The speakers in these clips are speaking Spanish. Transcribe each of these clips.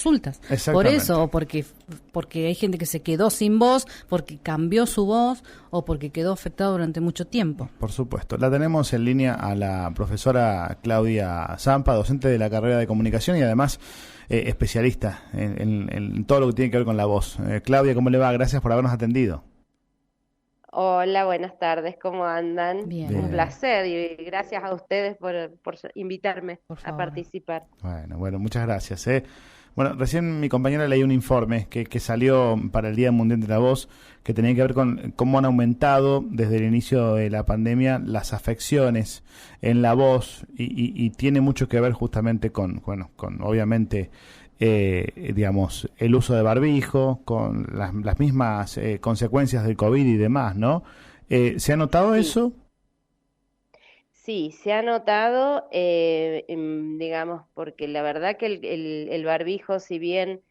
consultas. Por Exactamente. eso, o porque hay gente que se quedó sin voz, porque cambió su voz, o porque quedó afectado durante mucho tiempo. Por supuesto. La tenemos en línea a la profesora Claudia Zampa, docente de la carrera de comunicación y además especialista en todo lo que tiene que ver con la voz. Claudia, ¿cómo le va? Gracias por habernos atendido. Hola, buenas tardes, ¿cómo andan? Bien. Un Bien. placer y gracias a ustedes por invitarme Por a favor. participar. Bueno, muchas gracias. Bueno, recién mi compañera leí un informe que salió para el Día Mundial de la Voz, que tenía que ver con cómo han aumentado desde el inicio de la pandemia las afecciones en la voz y tiene mucho que ver justamente con obviamente, digamos, el uso de barbijo, con las mismas consecuencias del COVID y demás, ¿no? ¿Se ha notado Sí, eso? sí, se ha notado, digamos, porque la verdad que el barbijo, si bien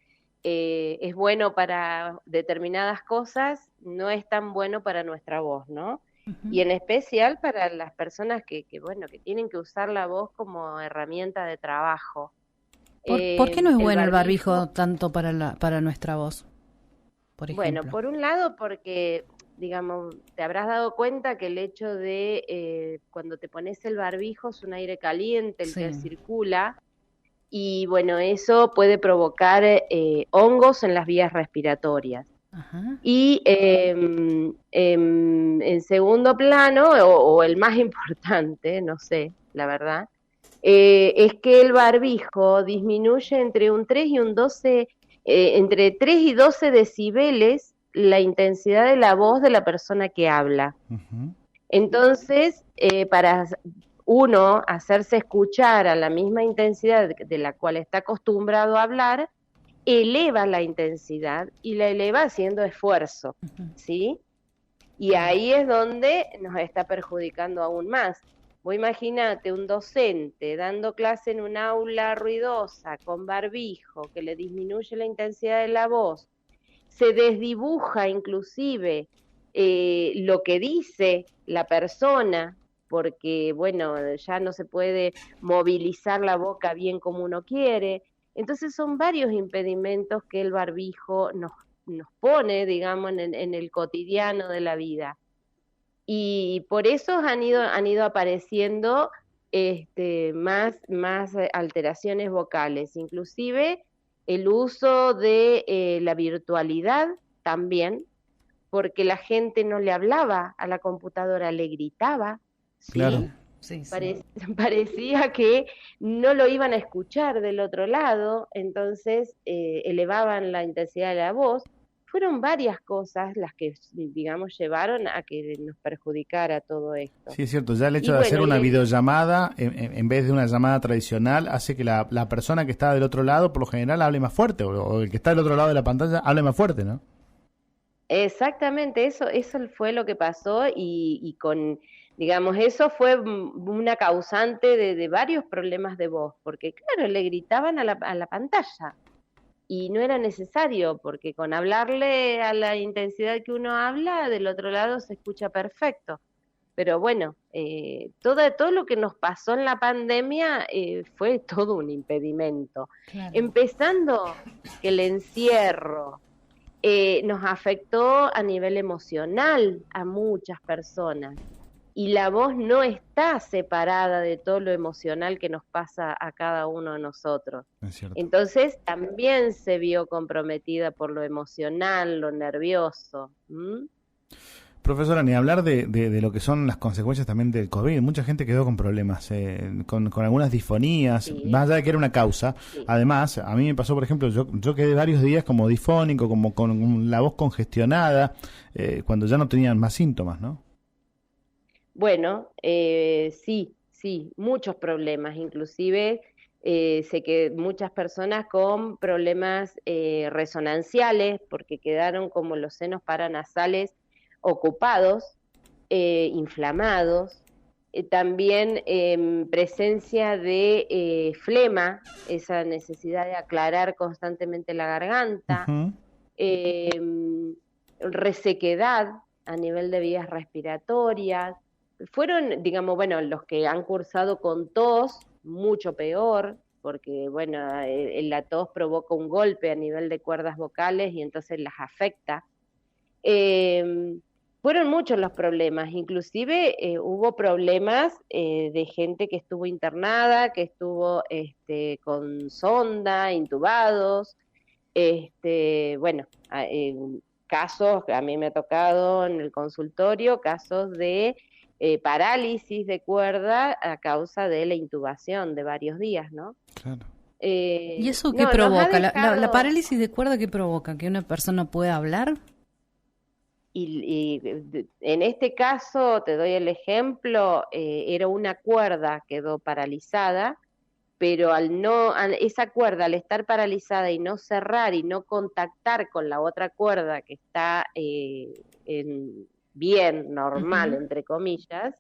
es bueno para determinadas cosas, no es tan bueno para nuestra voz, ¿no? Ujú. Y en especial para las personas bueno, que tienen que usar la voz como herramienta de trabajo. ¿Por qué no es El bueno el barbijo. barbijo tanto para nuestra voz, por Bueno, ejemplo? por un lado porque, digamos, te habrás dado cuenta que el hecho de cuando te pones el barbijo es un aire caliente el que Sí. circula y bueno, eso puede provocar hongos en las vías respiratorias. Ajá. Y en segundo plano, o el más importante, no sé, la verdad, es que el barbijo disminuye entre un 3 y un 12, entre 3 y 12 decibeles la intensidad de la voz de la persona que habla. Ujú. Entonces, para uno hacerse escuchar a la misma intensidad de la cual está acostumbrado a hablar, eleva la intensidad y la eleva haciendo esfuerzo, Ujú. ¿sí? Y ahí es donde nos está perjudicando aún más. Vos imaginate un docente dando clase en un aula ruidosa, con barbijo, que le disminuye la intensidad de la voz, se desdibuja inclusive lo que dice la persona, porque bueno, ya no se puede movilizar la boca bien como uno quiere. Entonces son varios impedimentos que el barbijo nos pone, digamos, en el cotidiano de la vida. Y por eso han ido apareciendo más alteraciones vocales, inclusive el uso de la virtualidad también, porque la gente no le hablaba a la computadora, le gritaba, Claro. ¿sí? Sí, sí. Pare- Parecía que no lo iban a escuchar del otro lado, entonces elevaban la intensidad de la voz. Fueron varias cosas las que, digamos, llevaron a que nos perjudicara todo esto. Sí, es cierto, ya el Y hecho de hacer bueno, una videollamada en vez de una llamada tradicional hace que la persona que está del otro lado por lo general hable más fuerte o el que está del otro lado de la pantalla hable más fuerte, ¿no? exactamente eso fue lo que pasó y con, digamos, eso fue una causante de varios problemas de voz, porque claro, le gritaban a la pantalla. Y no era necesario, porque con hablarle a la intensidad que uno habla, del otro lado se escucha perfecto. Pero bueno, todo lo que nos pasó en la pandemia fue todo un impedimento. Claro. Empezando que el encierro nos afectó a nivel emocional a muchas personas y la voz no está separada de todo lo emocional que nos pasa a cada uno de nosotros. Es cierto. Entonces también se vio comprometida por lo emocional, lo nervioso. ¿M? Profesora, ni hablar de lo que son las consecuencias también del COVID. Mucha gente quedó con problemas, con algunas disfonías, más Sí, allá de que era una causa. sí. Además, a mí me pasó, por ejemplo, yo quedé varios días como difónico, como con la voz congestionada, cuando ya no tenían más síntomas, ¿no? Bueno, sí, muchos problemas, inclusive sé que muchas personas con problemas resonanciales, porque quedaron como los senos paranasales ocupados, inflamados, también presencia de flema, esa necesidad de aclarar constantemente la garganta, Ujú. resequedad a nivel de vías respiratorias. Fueron, digamos, bueno, los que han cursado con tos, mucho peor, porque bueno, la tos provoca un golpe a nivel de cuerdas vocales y entonces las afecta. Fueron muchos los problemas, inclusive hubo problemas de gente que estuvo internada, que estuvo con sonda, intubados, bueno, casos, a mí me ha tocado en el consultorio, casos de parálisis de cuerda a causa de la intubación de varios días, ¿no? Claro. ¿Y eso qué No, provoca? nos ha dejado... ¿La parálisis de cuerda qué provoca? ¿Que una persona pueda hablar? Y en este caso, te doy el ejemplo, era una cuerda, quedó paralizada, pero esa cuerda al estar paralizada y no cerrar y no contactar con la otra cuerda que está bien, normal, entre comillas,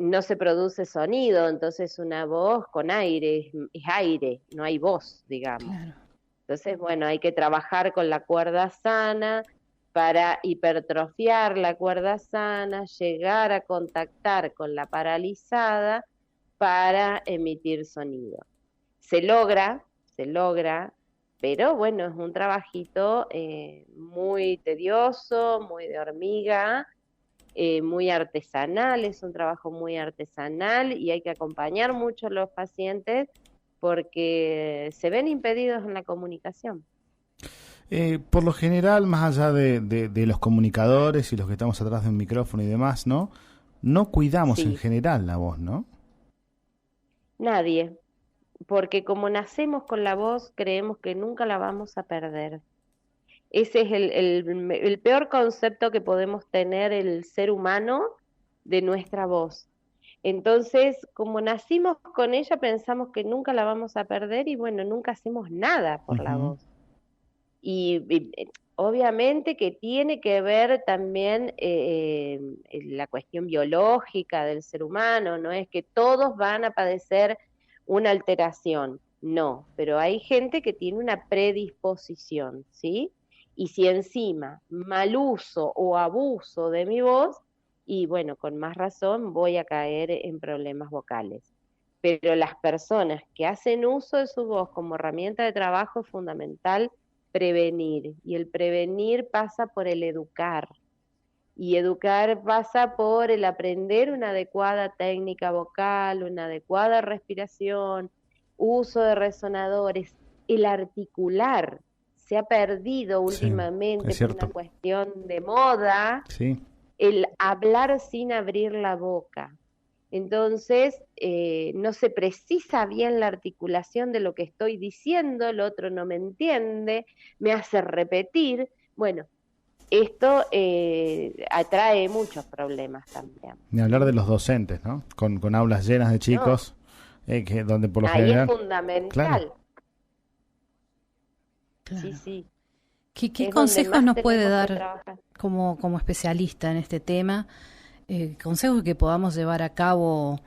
no se produce sonido, entonces una voz con aire, es aire, no hay voz, digamos. Claro. Entonces, bueno, hay que trabajar con la cuerda sana para hipertrofiar la cuerda sana, llegar a contactar con la paralizada para emitir sonido. Se logra, pero bueno, es un trabajito muy tedioso, muy de hormiga, muy artesanal, es un trabajo muy artesanal y hay que acompañar mucho a los pacientes porque se ven impedidos en la comunicación. Por lo general, más allá de los comunicadores y los que estamos atrás de un micrófono y demás, ¿no? No cuidamos en general la voz, ¿no? Nadie, porque como nacemos con la voz, creemos que nunca la vamos a perder. Ese es el peor concepto que podemos tener el ser humano de nuestra voz. Entonces, como nacimos con ella, pensamos que nunca la vamos a perder y bueno, nunca hacemos nada por la voz. Y obviamente que tiene que ver también la cuestión biológica del ser humano, no es que todos van a padecer una alteración, no, pero hay gente que tiene una predisposición, ¿sí? Y si encima mal uso o abuso de mi voz, y bueno, con más razón voy a caer en problemas vocales. Pero las personas que hacen uso de su voz como herramienta de trabajo es fundamental prevenir, y el prevenir pasa por el educar, y educar pasa por el aprender una adecuada técnica vocal, una adecuada respiración, uso de resonadores, el articular. Se ha perdido últimamente por una cuestión de moda, el hablar sin abrir la boca. Entonces, no se precisa bien la articulación de lo que estoy diciendo, el otro no me entiende, me hace repetir. Bueno, esto atrae muchos problemas también. Ni hablar de los docentes, ¿no? Con aulas llenas de chicos, donde por lo general... Ahí es fundamental. Claro. Sí. ¿Qué consejos nos puede dar como especialista en este tema? Consejos que podamos llevar a cabo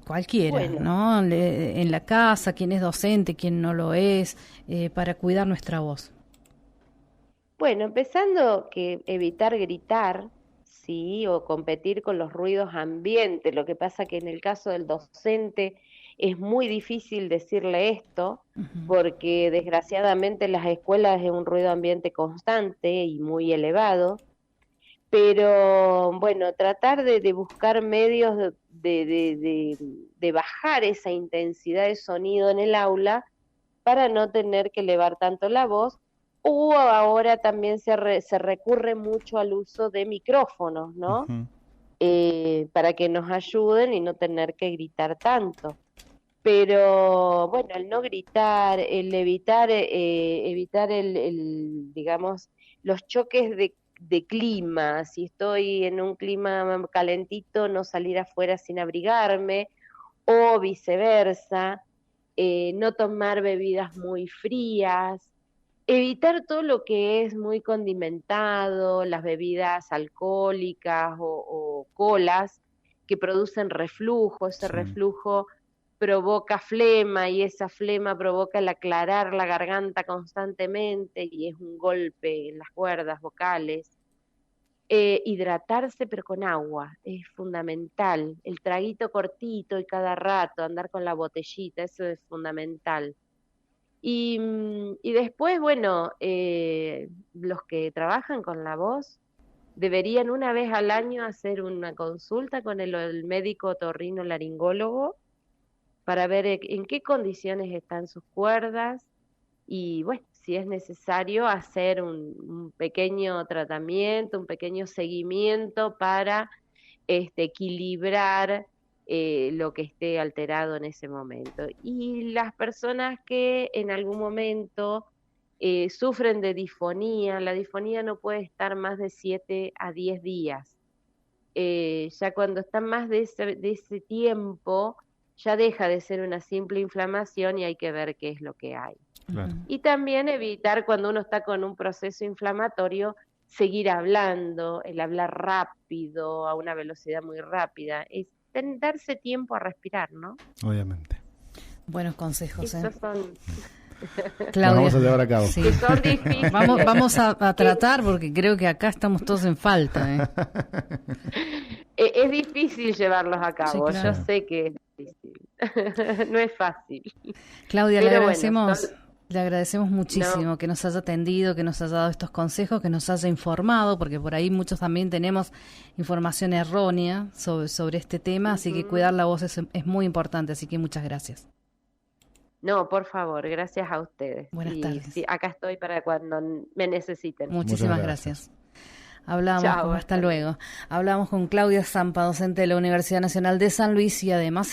cualquiera, ¿no? En la casa, quién es docente, quién no lo es, para cuidar nuestra voz. Bueno, empezando que evitar gritar, sí, o competir con los ruidos ambientes. Lo que pasa que en el caso del docente es muy difícil decirle esto, porque desgraciadamente en las escuelas es un ruido ambiente constante y muy elevado. Pero bueno, tratar de buscar medios de bajar esa intensidad de sonido en el aula para no tener que elevar tanto la voz, o ahora también se recurre mucho al uso de micrófonos, ¿no? Para que nos ayuden y no tener que gritar tanto. Pero bueno, el no gritar, el evitar digamos, los choques de clima, si estoy en un clima calentito, no salir afuera sin abrigarme, o viceversa, no tomar bebidas muy frías, evitar todo lo que es muy condimentado, las bebidas alcohólicas o colas que producen reflujo, ese reflujo provoca flema y esa flema provoca el aclarar la garganta constantemente y es un golpe en las cuerdas vocales. hidratarse pero con agua, es fundamental. El traguito cortito y cada rato, andar con la botellita, eso es fundamental. Y después, bueno, los que trabajan con la voz deberían una vez al año hacer una consulta con el médico otorrinolaringólogo para ver en qué condiciones están sus cuerdas y, bueno, si es necesario hacer un pequeño tratamiento, un pequeño seguimiento para equilibrar lo que esté alterado en ese momento. Y las personas que en algún momento sufren de disfonía, la disfonía no puede estar más de 7 a 10 días. Ya cuando están más de ese tiempo, ya deja de ser una simple inflamación y hay que ver qué es lo que hay. Claro. Y también evitar cuando uno está con un proceso inflamatorio, seguir hablando, el hablar rápido, a una velocidad muy rápida, es darse tiempo a respirar, ¿no? Obviamente. Buenos consejos. Esos son... Claudia, vamos a llevar a cabo. Sí. Que son difíciles. Vamos a tratar porque creo que acá estamos todos en falta. Es difícil llevarlos a cabo, Sí, claro. yo sé que es difícil, no es fácil. Claudia, Pero le agradecemos muchísimo que nos haya atendido, que nos haya dado estos consejos, que nos haya informado, porque por ahí muchos también tenemos información errónea sobre este tema, así que cuidar la voz es muy importante, así que muchas gracias. No, por favor, gracias a ustedes. Buenas tardes. Sí, acá estoy para cuando me necesiten. Muchísimas gracias. Chao, Hasta luego. Hablamos con Claudia Zampa, docente de la Universidad Nacional de San Luis y además